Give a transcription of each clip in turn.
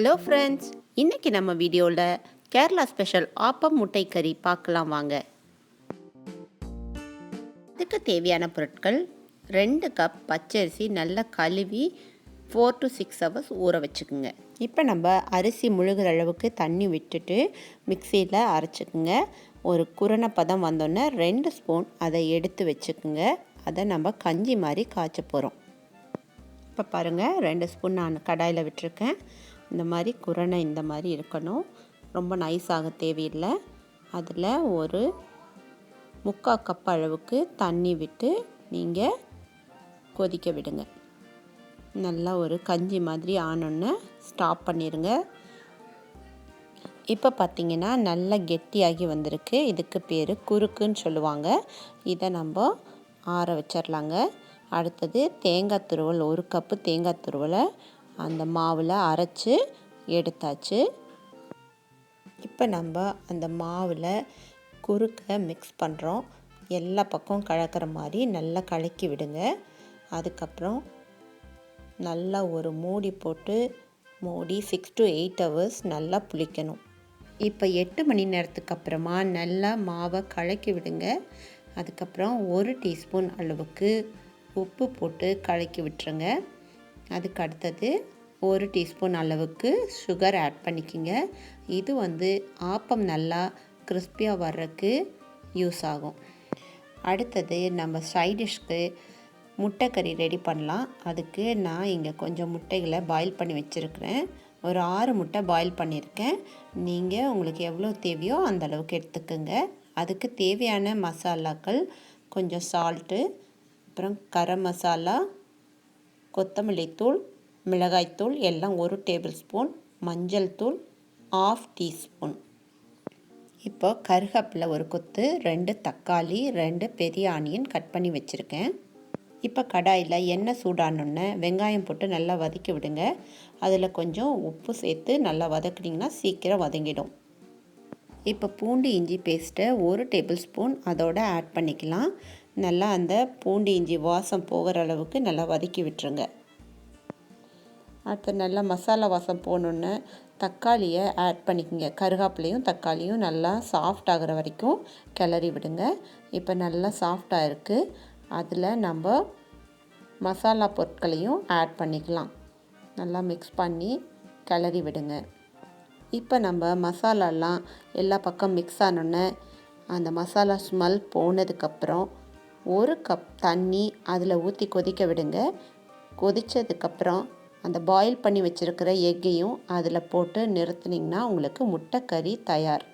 Hello friends, இன்றைக்கி நம்ம வீடியோவில் கேரளா ஸ்பெஷல் ஆப்பம் முட்டை கறி பார்க்கலாம் வாங்க. இதுக்கு தேவையான பொருட்கள் 2 கப் பச்சரிசி நல்லா கழுவி 4 to 6 hours ஊற வச்சுக்குங்க. இப்போ நம்ம அரிசி முழுகிற அளவுக்கு தண்ணி விட்டுட்டு மிக்சியில் அரைச்சிக்குங்க. ஒரு குரண பதம் வந்தோடனே 2 ஸ்பூன் அதை எடுத்து வச்சுக்குங்க. அதை நம்ம கஞ்சி மாதிரி காய்ச்ச போகிறோம். இப்போ பாருங்கள், 2 ஸ்பூன் நான் கடாயில் விட்டுருக்கேன். இந்த மாதிரி குரணை இந்த மாதிரி இருக்கணும், ரொம்ப நைஸாக தேவையில்லை. அதில் ஒரு 3/4 கப் அளவுக்கு தண்ணி விட்டு நீங்கள் கொதிக்க விடுங்க. நல்லா ஒரு கஞ்சி மாதிரி ஆனோன்னு ஸ்டாப் பண்ணிடுங்க. இப்போ பார்த்திங்கன்னா நல்லா கெட்டியாகி வந்திருக்கு. இதுக்கு பேர் குறுக்குன்னு சொல்லுவாங்க. இதை நம்ம ஆற வச்சிடலாங்க. அடுத்தது தேங்காய் துருவல், 1 கப்பு தேங்காய் துருவலை அந்த மாவில் அரைச்சி எடுத்தாச்சு. இப்போ நம்ம அந்த மாவில் குறுக்க மிக்ஸ் பண்ணுறோம். எல்லா பக்கம் கலக்கிற மாதிரி நல்லா கலக்கி விடுங்க. அதுக்கப்புறம் நல்லா ஒரு மூடி போட்டு 6 to 8 hours நல்லா புளிக்கணும். இப்போ 8 மணி நேரத்துக்கு அப்புறமா நல்லா மாவை கலக்கி விடுங்க. அதுக்கப்புறம் 1 டீஸ்பூன் அளவுக்கு உப்பு போட்டு கலக்கி விட்டுருங்க. அதுக்கு அடுத்தது 1 டீஸ்பூன் அளவுக்கு சுகர் ஆட் பண்ணிக்கிங்க. இது ஆப்பம் நல்லா கிறிஸ்பியாக வர்றதுக்கு யூஸ் ஆகும். அடுத்தது நம்ம சைடிஷ்க்கு முட்டை கறி ரெடி பண்ணலாம். அதுக்கு நான் இங்கே கொஞ்சம் முட்டைகளை பாயில் பண்ணி வச்சுருக்கிறேன். ஒரு 6 முட்டை பாயில் பண்ணியிருக்கேன். நீங்கள் உங்களுக்கு எவ்வளோ தேவையோ அந்த அளவுக்கு எடுத்துக்கோங்க. அதுக்கு தேவையான மசாலாக்கள் கொஞ்சம் சால்ட்டு, அப்புறம் கரம் மசாலா, கொத்தமல்லி தூள், மிளகாய்த்தூள் எல்லாம் 1 டேபிள் ஸ்பூன், மஞ்சள் தூள் 1/2 டீஸ்பூன். இப்போ கருவேப்பிலை ஒரு கொத்து, 2 தக்காளி, 2 பெரிய ஆனியன் கட் பண்ணி வச்சுருக்கேன். இப்போ கடாயில் எண்ணெய் சூடானோடனே வெங்காயம் போட்டு நல்லா வதக்கி விடுங்க. அதில் கொஞ்சம் உப்பு சேர்த்து நல்லா வதக்குனிங்கன்னா சீக்கிரம் வதங்கிடும். இப்போ பூண்டு இஞ்சி பேஸ்ட்டை 1 டேபிள் ஸ்பூன் அதோட ஆட் பண்ணிக்கலாம். நல்லா அந்த பூண்டு இஞ்சி வாசம் போகிற அளவுக்கு நல்லா வதக்கி விட்டுருங்க. அடுத்து நல்லா மசாலா வாசம் போகணுன்னு தக்காளியை ஆட் பண்ணிக்கோங்க. கருவேப்பிலையும் தக்காளியும் நல்லா சாஃப்ட் ஆகிற வரைக்கும் கிளறி விடுங்க. இப்போ நல்லா சாஃப்டாக இருக்குது. அதில் நம்ம மசாலா பொருட்களையும் ஆட் பண்ணிக்கலாம். நல்லா மிக்ஸ் பண்ணி கிளறி விடுங்க. இப்போ நம்ம மசாலாலாம் எல்லா பக்கம் மிக்ஸ் ஆனோடனே அந்த மசாலா ஸ்மெல் போனதுக்கப்புறம் 1 கப் தண்ணி அதில் ஊற்றி கொதிக்க விடுங்க. கொதித்ததுக்கப்புறம் அந்த பாயில் பண்ணி வச்சுருக்கிற எக்கையும் அதில் போட்டு நிறுத்துனிங்கன்னா உங்களுக்கு முட்டை கறி தயார்.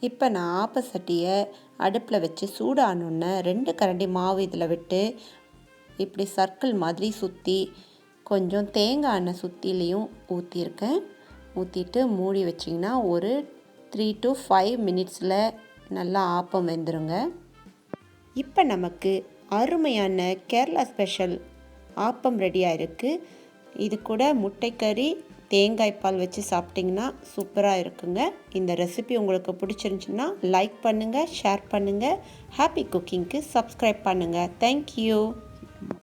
இப்போ நான் ஆப்ப சட்டியை அடுப்பில் வச்சு சூடானோன்னே 2 கரண்டி மாவு இதில் விட்டு இப்படி சர்க்கிள் மாதிரி சுற்றி கொஞ்சம் தேங்காய் எண்ணெய் சுற்றிலையும் ஊற்றிருக்கேன். ஊற்றிட்டு மூடி வச்சிங்கன்னா ஒரு 3 to 5 மினிட்ஸில் நல்லா ஆப்பம் வெந்துருங்க. இப்போ நமக்கு அருமையான கேரளா ஸ்பெஷல் ஆப்பம் ரெடியாக இருக்குது. இது கூட முட்டைக்கறி, தேங்காய் பால் வச்சு சாப்பிட்டிங்கன்னா சூப்பராக இருக்குங்க. இந்த ரெசிபி உங்களுக்கு பிடிச்சிருந்துச்சுன்னா லைக் பண்ணுங்கள், ஷேர் பண்ணுங்கள். ஹாப்பி குக்கிங்க்கு சப்ஸ்கிரைப் பண்ணுங்கள். தேங்க்யூ.